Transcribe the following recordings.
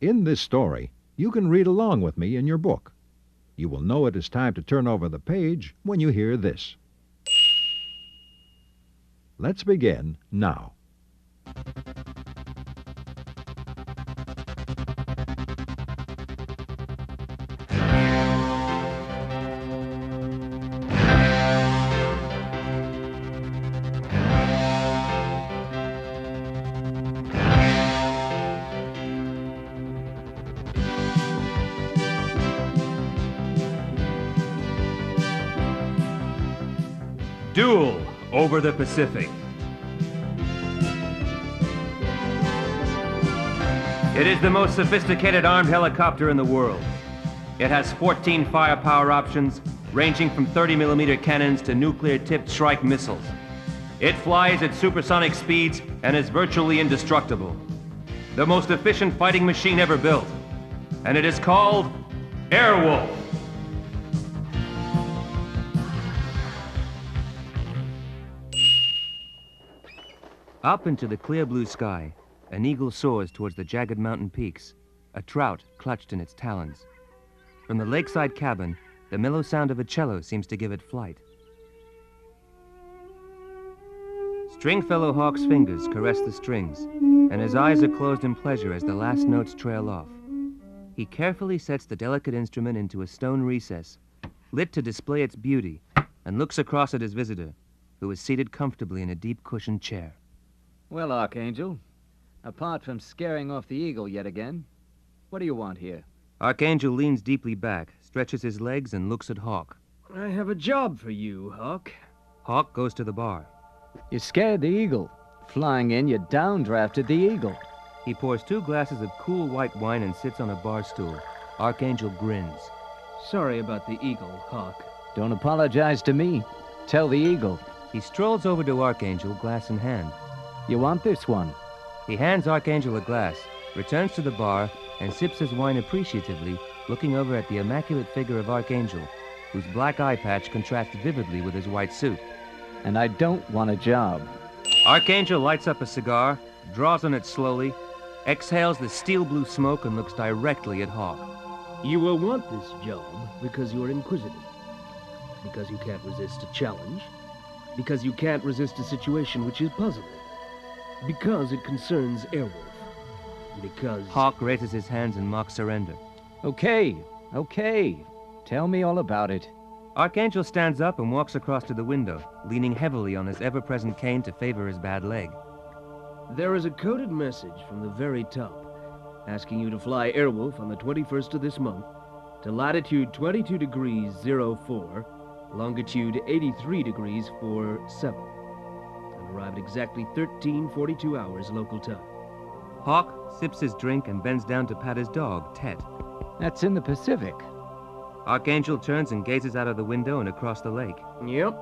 In this story, you can read along with me in your book. You will know it is time to turn over the page when you hear this. Let's begin now. Duel over the Pacific. It is the most sophisticated armed helicopter in the world. It has 14 firepower options, ranging from 30mm cannons to nuclear-tipped strike missiles. It flies at supersonic speeds and is virtually indestructible. The most efficient fighting machine ever built. And it is called Airwolf. Up into the clear blue sky, an eagle soars towards the jagged mountain peaks, a trout clutched in its talons. From the lakeside cabin, the mellow sound of a cello seems to give it flight. Stringfellow Hawk's fingers caress the strings, and his eyes are closed in pleasure as the last notes trail off. He carefully sets the delicate instrument into a stone recess, lit to display its beauty, and looks across at his visitor, who is seated comfortably in a deep cushioned chair. Well, Archangel, apart from scaring off the eagle yet again, what do you want here? Archangel leans deeply back, stretches his legs, and looks at Hawk. I have a job for you, Hawk. Hawk goes to the bar. You scared the eagle. Flying in, you downdrafted the eagle. He pours 2 glasses of cool white wine and sits on a bar stool. Archangel grins. Sorry about the eagle, Hawk. Don't apologize to me. Tell the eagle. He strolls over to Archangel, glass in hand. You want this one? He hands Archangel a glass, returns to the bar, and sips his wine appreciatively, looking over at the immaculate figure of Archangel, whose black eye patch contrasts vividly with his white suit. And I don't want a job. Archangel lights up a cigar, draws on it slowly, exhales the steel blue smoke, and looks directly at Hawk. You will want this job because you're inquisitive. Because you can't resist a challenge. Because you can't resist a situation which is puzzling. Because it concerns Airwolf. Because... Hawk raises his hands in mock surrender. Okay. Tell me all about it. Archangel stands up and walks across to the window, leaning heavily on his ever-present cane to favor his bad leg. There is a coded message from the very top, asking you to fly Airwolf on the 21st of this month to latitude 22 degrees 04, longitude 83 degrees 47. Arrive at exactly 13:42 hours local time. Hawk sips his drink and bends down to pat his dog, Tet. That's in the Pacific. Archangel turns and gazes out of the window and across the lake. Yep.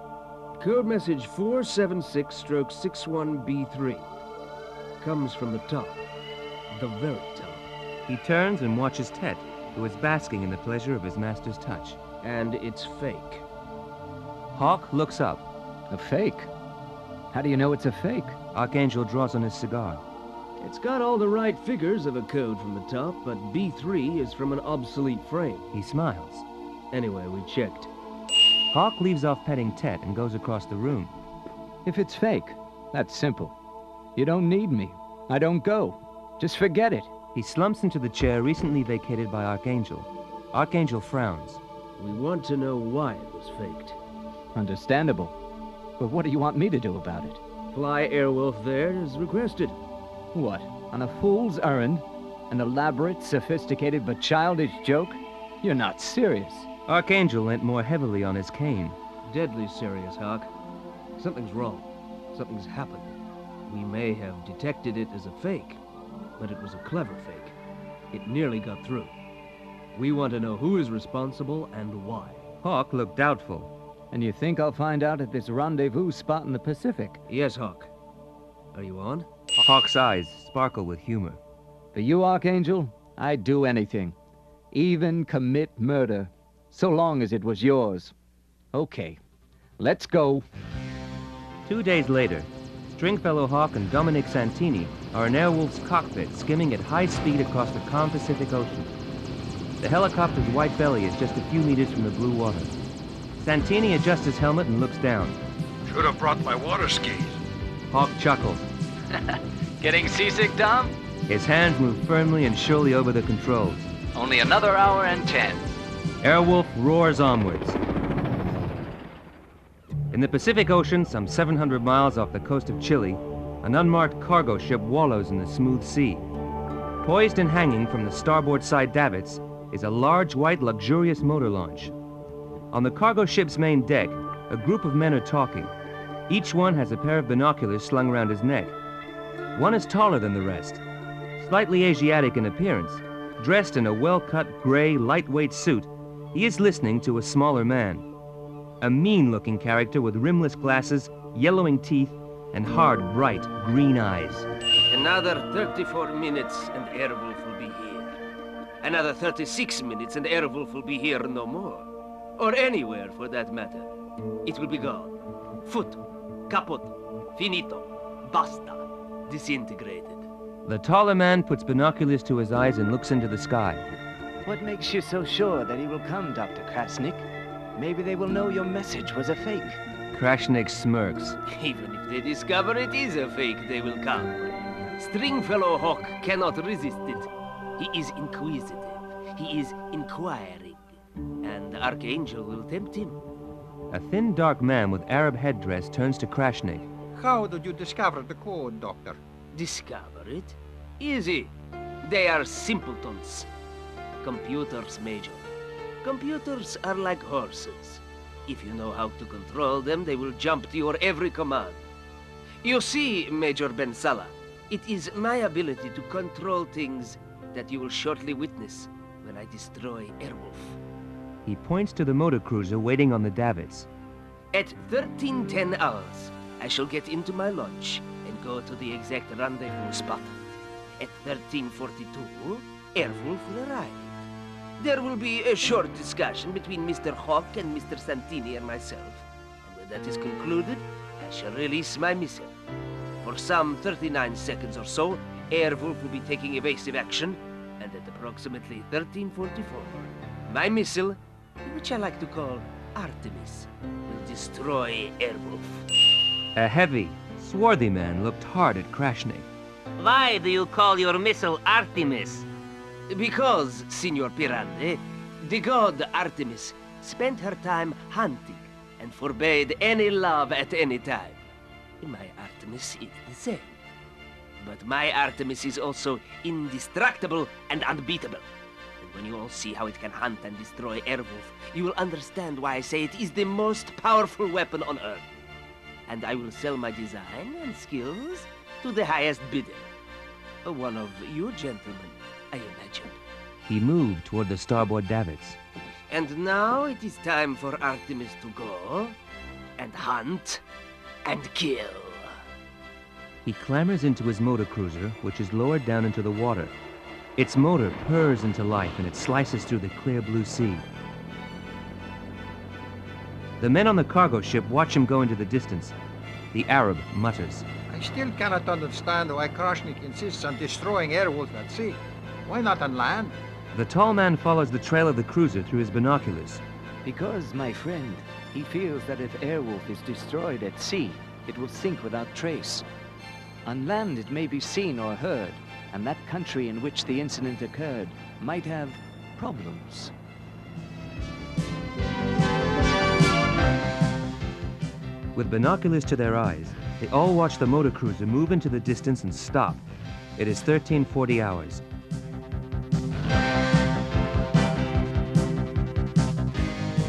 Code message 476-61B3. Comes from the top. The very top. He turns and watches Tet, who is basking in the pleasure of his master's touch. And it's fake. Hawk looks up. A fake? How do you know it's a fake? Archangel draws on his cigar. It's got all the right figures of a code from the top, but B3 is from an obsolete frame. He smiles. Anyway, we checked. Hawk leaves off petting Tet and goes across the room. If it's fake, that's simple. You don't need me. I don't go. Just forget it. He slumps into the chair recently vacated by Archangel. Archangel frowns. We want to know why it was faked. Understandable. But what do you want me to do about it? Fly Airwolf there as requested. What? On a fool's errand? An elaborate, sophisticated, but childish joke? You're not serious. Archangel leant more heavily on his cane. Deadly serious, Hawk. Something's wrong. Something's happened. We may have detected it as a fake, but it was a clever fake. It nearly got through. We want to know who is responsible and why. Hawk looked doubtful. And you think I'll find out at this rendezvous spot in the Pacific? Yes, Hawk. Are you on? Hawk's eyes sparkle with humor. For you, Archangel, I'd do anything. Even commit murder. So long as it was yours. Okay, let's go. 2 days later, Stringfellow Hawk and Dominic Santini are in Airwolf's cockpit, skimming at high speed across the calm Pacific Ocean. The helicopter's white belly is just a few meters from the blue water. Santini adjusts his helmet and looks down. Should have brought my water skis. Hawk chuckles. Getting seasick, Tom? His hands move firmly and surely over the controls. Only another hour and 10. Airwolf roars onwards. In the Pacific Ocean, some 700 miles off the coast of Chile, an unmarked cargo ship wallows in the smooth sea. Poised and hanging from the starboard side davits is a large, white, luxurious motor launch. On the cargo ship's main deck, a group of men are talking. Each one has a pair of binoculars slung around his neck. One is taller than the rest, slightly Asiatic in appearance. Dressed in a well-cut, gray, lightweight suit, he is listening to a smaller man. A mean-looking character with rimless glasses, yellowing teeth, and hard, bright, green eyes. Another 34 minutes and Airwolf will be here. Another 36 minutes and Airwolf will be here no more. Or anywhere, for that matter. It will be gone. Foot, caput, finito, basta, disintegrated. The taller man puts binoculars to his eyes and looks into the sky. What makes you so sure that he will come, Dr. Krasnik? Maybe they will know your message was a fake. Krashnik smirks. Even if they discover it is a fake, they will come. Stringfellow Hawk cannot resist it. He is inquisitive. He is inquiring. And Archangel will tempt him. A thin, dark man with Arab headdress turns to Krashnik. How did you discover the code, Doctor? Discover it? Easy. They are simpletons. Computers, Major. Computers are like horses. If you know how to control them, they will jump to your every command. You see, Major Ben Salah, it is my ability to control things that you will shortly witness when I destroy Airwolf. He points to the motor cruiser waiting on the davits. At 13:10 hours, I shall get into my launch and go to the exact rendezvous spot. At 13:42, Airwolf will arrive. There will be a short discussion between Mr. Hawk and Mr. Santini and myself. And when that is concluded, I shall release my missile. For some 39 seconds or so, Airwolf will be taking evasive action, and at approximately 13:44, my missile, which I like to call Artemis, will destroy Airwolf. A heavy, swarthy man looked hard at Krashnik. Why do you call your missile Artemis? Because, Signor Pirande, the god Artemis spent her time hunting and forbade any love at any time. My Artemis is the same. But my Artemis is also indestructible and unbeatable. And when you all see how it can hunt and destroy Airwolf, you will understand why I say it is the most powerful weapon on Earth. And I will sell my design and skills to the highest bidder. One of you gentlemen, I imagine. He moved toward the starboard davits. And now it is time for Artemis to go and hunt and kill. He clambers into his motor cruiser, which is lowered down into the water. Its motor purrs into life and it slices through the clear blue sea. The men on the cargo ship watch him go into the distance. The Arab mutters. I still cannot understand why Krashnik insists on destroying Airwolf at sea. Why not on land? The tall man follows the trail of the cruiser through his binoculars. Because, my friend, he feels that if Airwolf is destroyed at sea, it will sink without trace. On land, it may be seen or heard, and that country in which the incident occurred might have problems. With binoculars to their eyes, they all watch the motor cruiser move into the distance and stop. It is 13:40 hours.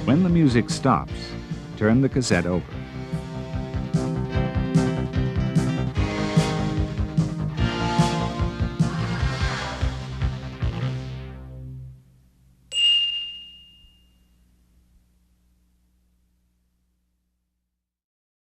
When the music stops, turn the cassette over.